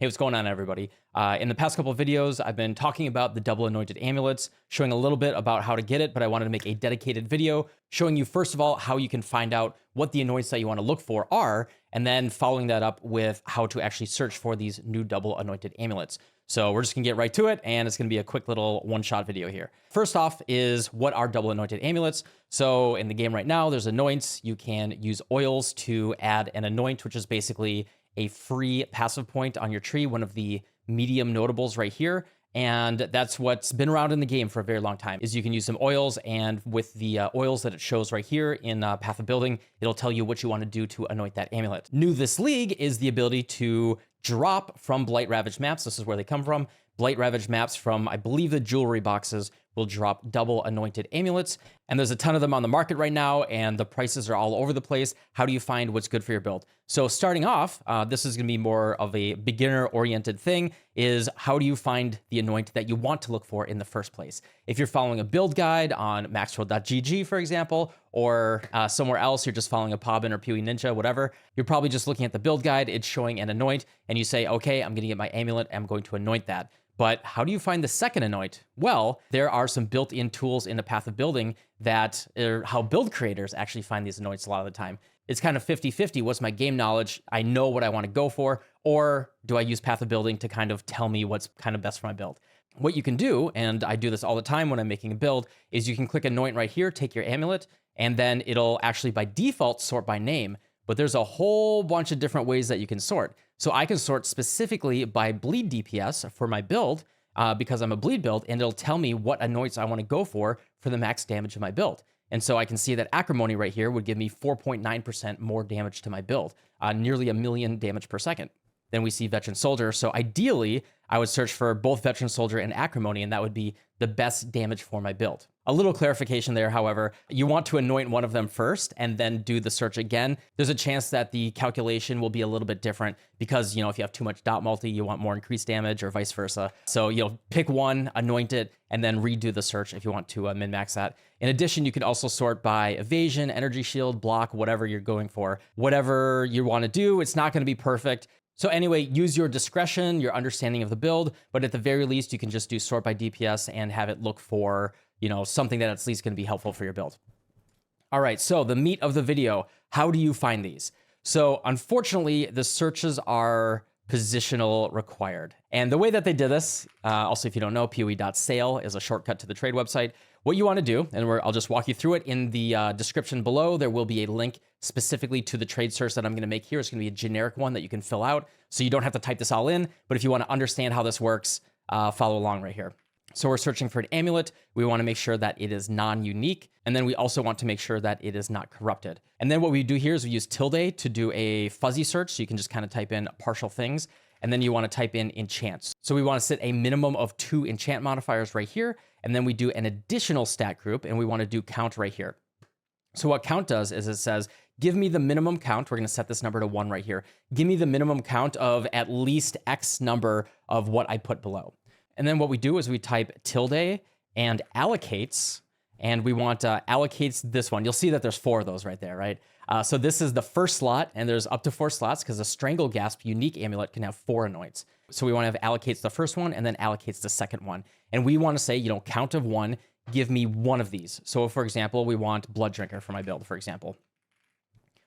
Hey, what's going on, everybody? In the past couple of videos, I've been talking about the double anointed amulets, showing a little bit about how to get it, but I wanted to make a dedicated video showing you, first of all, how you can find out what the anoints that you want to look for are, and then following that up with how to actually search for these new double anointed amulets. So we're just gonna get right to it, and it's gonna be a quick little one-shot video here. First off is, what are double anointed amulets? So in the game right now, there's anoints. You can use oils to add an anoint, which is basically a free passive point on your tree, one of the medium notables right here. And that's what's been around in the game for a very long time, is you can use some oils, and with the oils that it shows right here in Path of Building, it'll tell you what you want to do to anoint that amulet. New this league is the ability to drop from Blight Ravaged maps. This is where they come from. Blight Ravaged maps from, I believe, the jewelry boxes will drop double anointed amulets. And there's a ton of them on the market right now, and the prices are all over the place. How do you find what's good for your build? So starting off, this is gonna be more of a beginner-oriented thing, is how do you find the anoint that you want to look for in the first place? If you're following a build guide on maxroll.gg, for example, or somewhere else, you're just following a Pobbin or PoE Ninja, whatever, you're probably just looking at the build guide, it's showing an anoint, and you say, okay, I'm gonna get my amulet, I'm going to anoint that. But how do you find the second anoint? Well, there are some built-in tools in the Path of Building that are how build creators actually find these anoints a lot of the time. It's kind of 50-50. What's my game knowledge? I know what I want to go for, or do I use Path of Building to kind of tell me what's kind of best for my build? What you can do, and I do this all the time when I'm making a build, is you can click Anoint right here, take your amulet, and then it'll actually by default sort by name. But there's a whole bunch of different ways that you can sort. So I can sort specifically by bleed DPS for my build, because I'm a bleed build, and it'll tell me what anoints I want to go for the max damage of my build. And so I can see that Acrimony right here would give me 4.9% more damage to my build, nearly 1 million damage per second. Then we see Veteran Soldier. So ideally, I would search for both Veteran Soldier and Acrimony, and that would be the best damage for my build. A little clarification there, however, you want to anoint one of them first and then do the search again. There's a chance that the calculation will be a little bit different because, if you have too much dot multi, you want more increased damage or vice versa. So, pick one, anoint it, and then redo the search if you want to min-max that. In addition, you can also sort by evasion, energy shield, block, whatever you're going for. Whatever you want to do, it's not going to be perfect. So anyway, use your discretion, your understanding of the build, but at the very least, you can just do sort by DPS and have it look for, something that at least going to be helpful for your build. All right, so the meat of the video, how do you find these? So unfortunately, the searches are positional required. And the way that they did this, also if you don't know, poe.sale is a shortcut to the trade website. What you want to do, and I'll just walk you through it in the description below, there will be a link specifically to the trade search that I'm going to make here. It's going to be a generic one that you can fill out, so you don't have to type this all in, but if you want to understand how this works, follow along right here. So we're searching for an amulet. We want to make sure that it is non-unique. And then we also want to make sure that it is not corrupted. And then what we do here is we use tilde to do a fuzzy search. So you can just kind of type in partial things. And then you want to type in enchants. So we want to set a minimum of 2 enchant modifiers right here. And then we do an additional stat group, and we want to do count right here. So what count does is it says, give me the minimum count. We're going to set this number to 1 right here. Give me the minimum count of at least X number of what I put below. And then what we do is we type tilde and allocates, and we want allocates this one. You'll see that there's 4 of those right there, right? So this is the first slot, and there's up to 4 slots because a Strangle Gasp unique amulet can have 4 anoints. So we want to have allocates the first one and then allocates the second one. And we want to say, count of 1, give me one of these. So for example, we want Blood Drinker for my build, for example.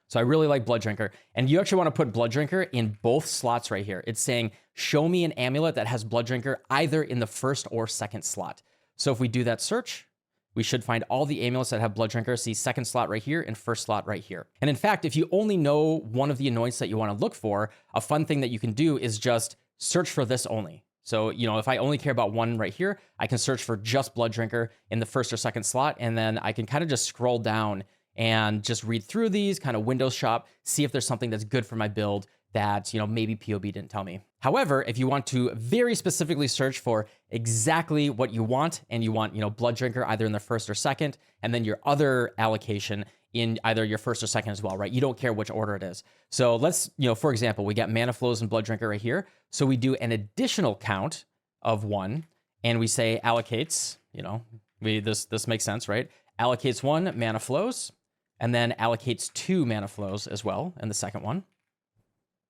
So I really like Blood Drinker. And you actually want to put Blood Drinker in both slots right here. It's saying, show me an amulet that has Blood Drinker either in the first or second slot. So if we do that search, we should find all the amulets that have Blood Drinker. See second slot right here and first slot right here. And in fact, if you only know one of the anoints that you want to look for, a fun thing that you can do is just search for this only. So, if I only care about one right here, I can search for just Blood Drinker in the first or second slot. And then I can kind of just scroll down and just read through these, kind of window shop, see if there's something that's good for my build that, maybe POB didn't tell me. However, if you want to very specifically search for exactly what you want, and you want, Blood Drinker either in the first or second, and then your other allocation in either your first or second as well, right? You don't care which order it is. So let's, for example, we got Mana Flows and Blood Drinker right here. So we do an additional count of 1, and we say allocates, this makes sense, right? Allocates 1 Mana Flows, and then allocates 2 Mana Flows as well in the second one.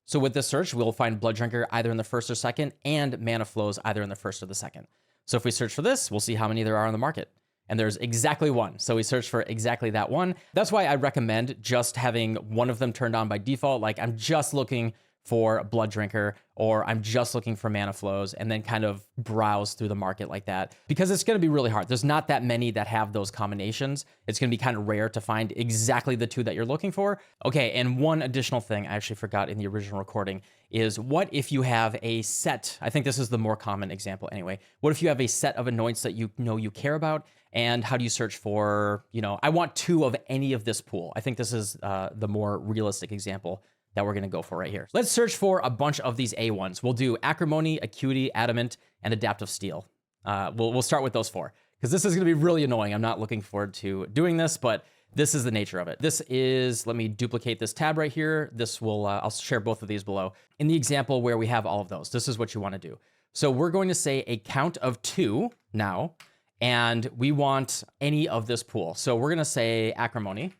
So with this search, we'll find Blood Drinker either in the first or second, and Mana Flows either in the first or the second. So if we search for this, we'll see how many there are on the market. And there's exactly one. So we search for exactly that one. That's why I recommend just having one of them turned on by default. Like I'm just looking for Blood Drinker, or I'm just looking for Mana Flows, and then kind of browse through the market like that, because it's going to be really hard. There's not that many that have those combinations. It's going to be kind of rare to find exactly the two that you're looking for. Okay, and one additional thing I actually forgot in the original recording is, what if you have a set? I think this is the more common example anyway. What if you have a set of anoints that you know you care about, and how do you search for, I want 2 of any of this pool? I think this is the more realistic example that we're gonna go for right here. Let's search for a bunch of these A1s. We'll do Acrimony, Acuity, Adamant, and Adaptive Steel. We'll start with those 4, because this is gonna be really annoying. I'm not looking forward to doing this, but this is the nature of it. This is, let me duplicate this tab right here. This will, I'll share both of these below. In the example where we have all of those, this is what you wanna do. So we're going to say a count of 2 now, and we want any of this pool. So we're gonna say Acrimony.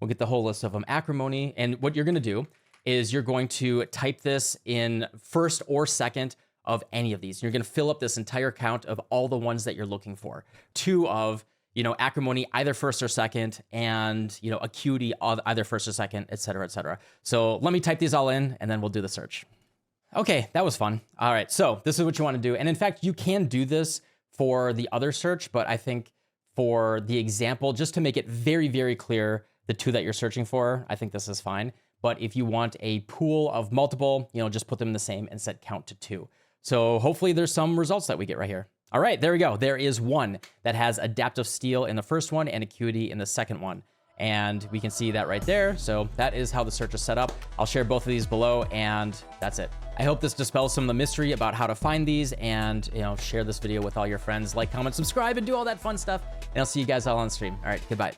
We'll get the whole list of them. Acrimony. And what you're going to do is you're going to type this in first or second of any of these. You're going to fill up this entire count of all the ones that you're looking for. 2 of, Acrimony, either first or second, and, Acuity, either first or second, et cetera, et cetera. So let me type these all in, and then we'll do the search. Okay, that was fun. All right, so this is what you want to do. And in fact, you can do this for the other search, but I think for the example, just to make it very, very clear, the 2 that you're searching for, I think this is fine. But if you want a pool of multiple, just put them in the same and set count to 2. So hopefully there's some results that we get right here. All right, there we go. There is one that has Adaptive Steel in the first one and Acuity in the second one. And we can see that right there. So that is how the search is set up. I'll share both of these below, and that's it. I hope this dispels some of the mystery about how to find these, and share this video with all your friends. Like, comment, subscribe, and do all that fun stuff. And I'll see you guys all on stream. All right, goodbye.